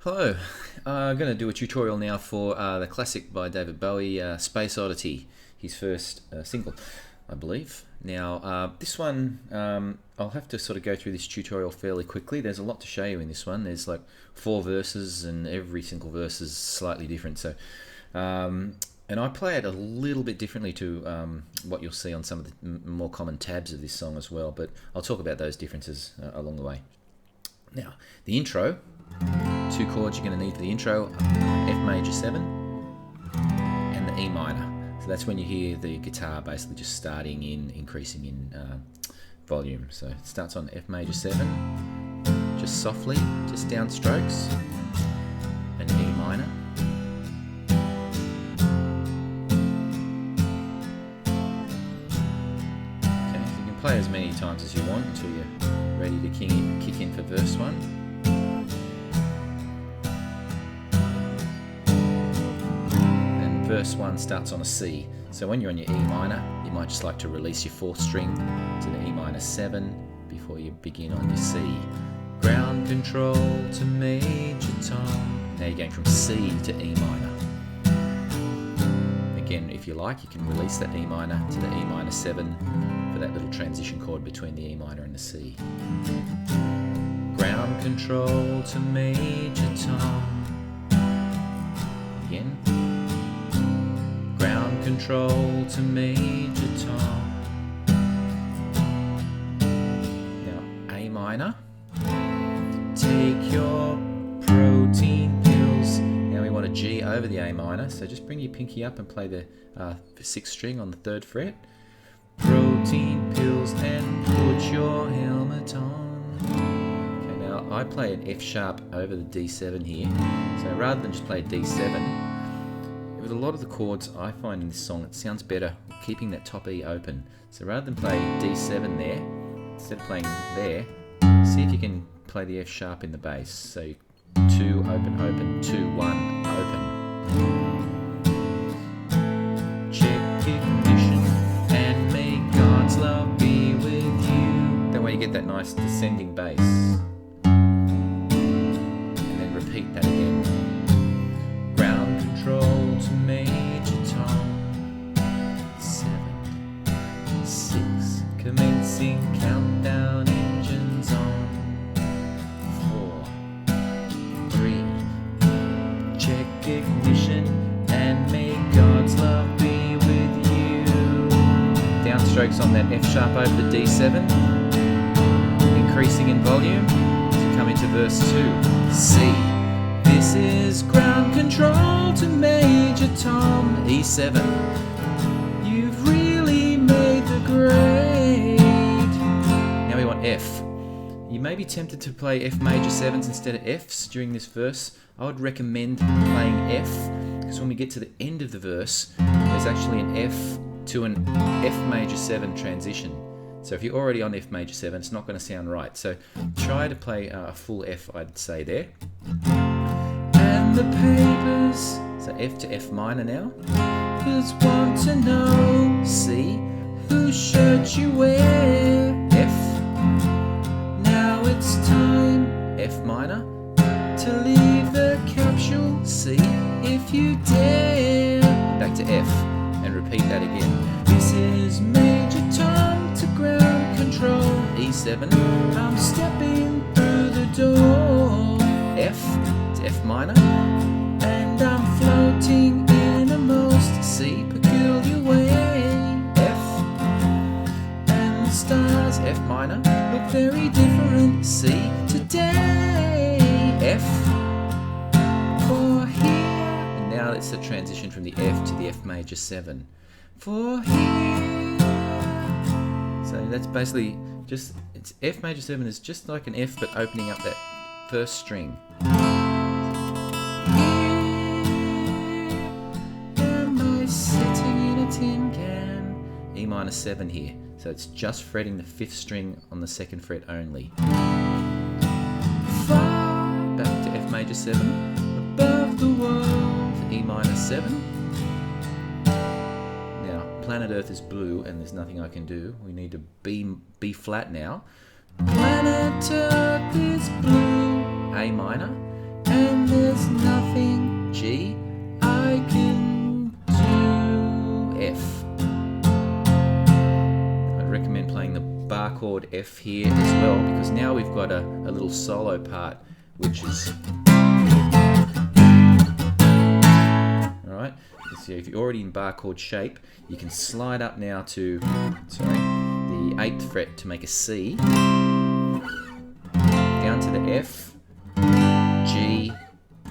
Hello, I'm going to do a tutorial now for the classic by David Bowie, Space Oddity, his first single, I believe. Now, this one, I'll have to sort of go through this tutorial fairly quickly. There's a lot to show you in this one. There's like 4 verses and every single verse is slightly different. So, and I play it a little bit differently to what you'll see on some of the more common tabs of this song as well, but I'll talk about those differences along the way. Now, the intro. 2 chords you're going to need for the intro, F major 7 and the E minor. So that's when you hear the guitar basically just starting in, increasing in volume. So it starts on F major 7, just softly, just down strokes, and E minor. Okay, so you can play as many times as you want until you're ready to kick in for verse 1. Verse 1 starts on a C, so when you're on your E minor, you might just like to release your 4th string to the E minor 7 before you begin on your C. Ground control to major tom. Now you're going from C to E minor. Again, if you like, you can release that E minor to the E minor 7 for that little transition chord between the E minor and the C. Ground control to major tom. Again. Control to major tom. Now A minor. Take your protein pills. Now we want a G over the A minor, so just bring your pinky up and play the 6th string on the 3rd fret. Protein pills and put your helmet on. Okay, now I play an F sharp over the D7 here, so rather than just play a D7. With a lot of the chords I find in this song, it sounds better keeping that top E open. So rather than play D7 there, instead of playing there, see if you can play the F sharp in the bass. So 2 open, open, 2, 1, open. Check ignition and may God's love be with you. That way you get that nice descending bass. And then repeat that again. Ground control to major tom. 7, 6, commencing countdown, engines on. 4, 3, check ignition and may God's love be with you. Downstrokes on that F sharp over the D7, increasing in volume to come into verse 2. C. This is ground control to major tom, E7. You've really made the grade. Now we want F. You may be tempted to play F major 7s instead of Fs during this verse. I would recommend playing F, because when we get to the end of the verse, there's actually an F to an F major 7 transition. So if you're already on F major 7, it's not going to sound right. So try to play a full F, I'd say there. And the papers, so F to F minor now, just want to know, C, whose shirt you wear, F. Now it's time, F minor, to leave the capsule, C, if you dare. Back to F, and repeat that again. This is major tom to ground control, E7. I'm stepping through the door, F to F minor, and I'm floating in a most C peculiar way, F. And the stars, F minor, look very different, C today, F. For here, and now it's the transition from the F to the F major 7. For here. So that's basically just, it's F major 7 is just like an F but opening up that 1st string. Sitting in a tin can. E minor 7 here, so it's just fretting the 5th string on the 2nd fret only. Far back to F major 7, above the world, E minor 7. Now, planet Earth is blue and there's nothing I can do. We need to B flat now. Planet Earth is blue, A minor, and there's nothing, G, I can do. F. I'd recommend playing the bar chord F here as well, because now we've got a little solo part, which is... Alright, so if you're already in bar chord shape, you can slide up now to, the 8th fret to make a C, down to the F, G,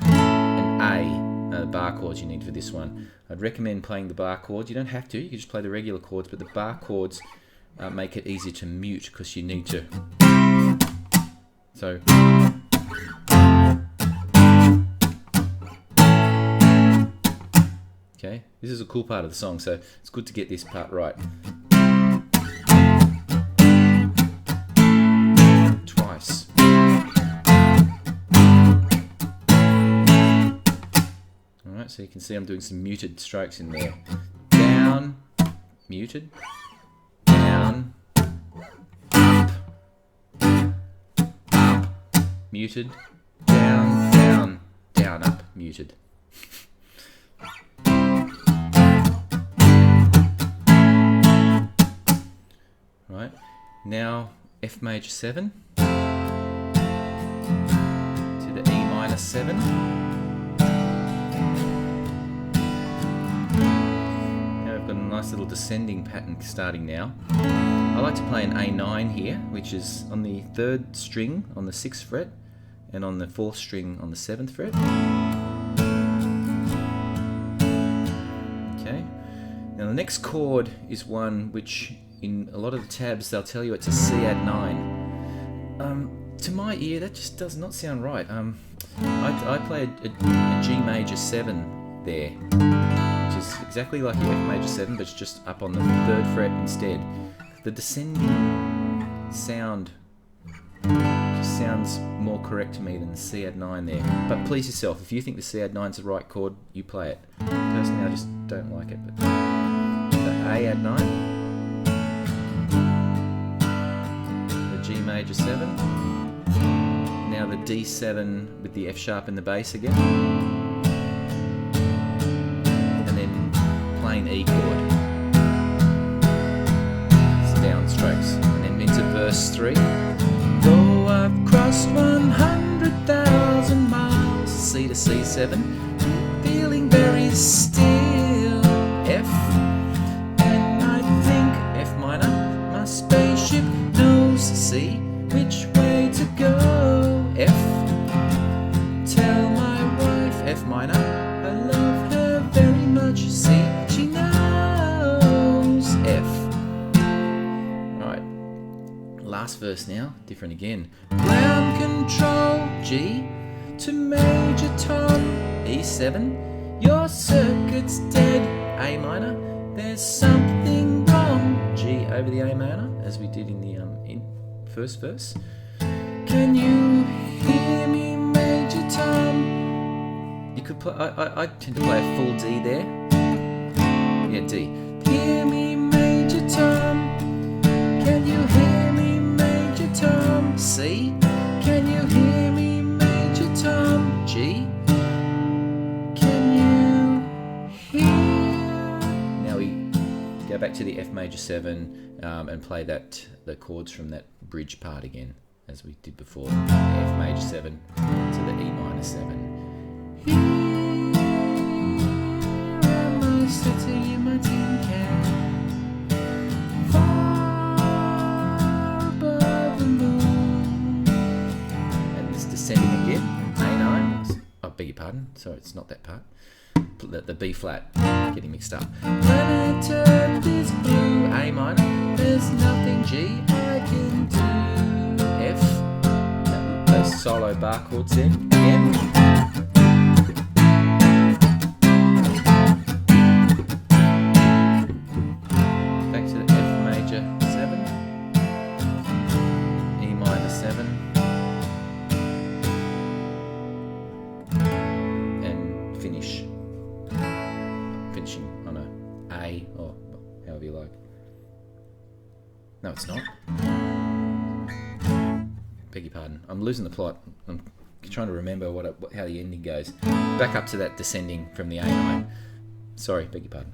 and A, bar chords you need for this one. I'd recommend playing the bar chords. You don't have to, you can just play the regular chords, but the bar chords make it easier to mute because you need to. So, okay, this is a cool part of the song, so it's good to get this part right. Twice. Alright, so you can see I'm doing some muted strokes in there. Down, muted, down, up, up, muted, down, down, down, up, muted. Right, now F major 7 to the E minor 7. Now we've got a nice little descending pattern starting now. I like to play an A9 here, which is on the 3rd string on the 6th fret and on the 4th string on the 7th fret. Okay, now the next chord is one which in a lot of the tabs they'll tell you it's a C add 9. To my ear that just does not sound right. I play a G major 7 there, which is exactly like your F major 7, but it's just up on the 3rd fret instead. The descending sound just sounds more correct to me than the C add 9 there. But please yourself, if you think the C add 9 is the right chord, you play it. Personally I just don't like it. But the A add 9, G major 7, now the D7 with the F sharp in the bass again, and then plain E chord, it's down strokes, and then into verse 3. Though I've crossed 100,000 miles, C to C7, feeling very still, F, and I think F minor, my spaceship knows C, which way to go, F, tell my wife, F minor, I love her very much, C, she knows, F. Right, last verse now, different again. Ground control, G, to major tom, E7, your circuit's dead, A minor, there's something wrong, G over the A minor, as we did in the first verse. Can you hear me, major tom? You could play, I tend to play a full D there. Yeah, D. Hear me, major tom. Can you hear me, major tom? C. Can you hear me, major tom? G. Can you hear? Now we go back to the F major 7 and play the chords from that bridge part again, as we did before. The F major 7 to the E minor 7. Here am I sitting in my tin can, far above the moon. And this descending again, A9. I beg your pardon, sorry, it's not that part. The B flat, getting mixed up. When I turn this blue, A minor, there's nothing, G, I can do, F. Those solo bar chords there, again. Back to the F major 7, E minor 7, and finish. Finishing on a A, or however you like. No, it's not. Beg your pardon. I'm losing the plot. I'm trying to remember how the ending goes. Back up to that descending from the A9. Sorry, beg your pardon.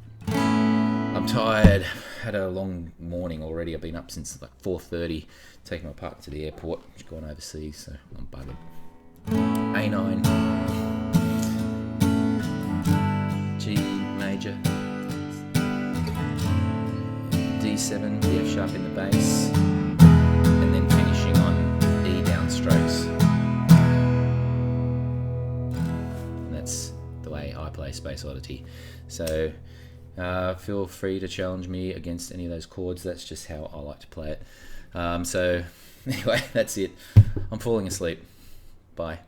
I'm tired. Had a long morning already. I've been up since like 4:30, taking my partner to the airport. She's gone overseas, so I'm buggered. A9, G major, D7, the F sharp in the bass, and then finishing on E downstrokes. And that's the way I play Space Oddity. So feel free to challenge me against any of those chords. That's just how I like to play it. So anyway, that's it. I'm falling asleep. Bye.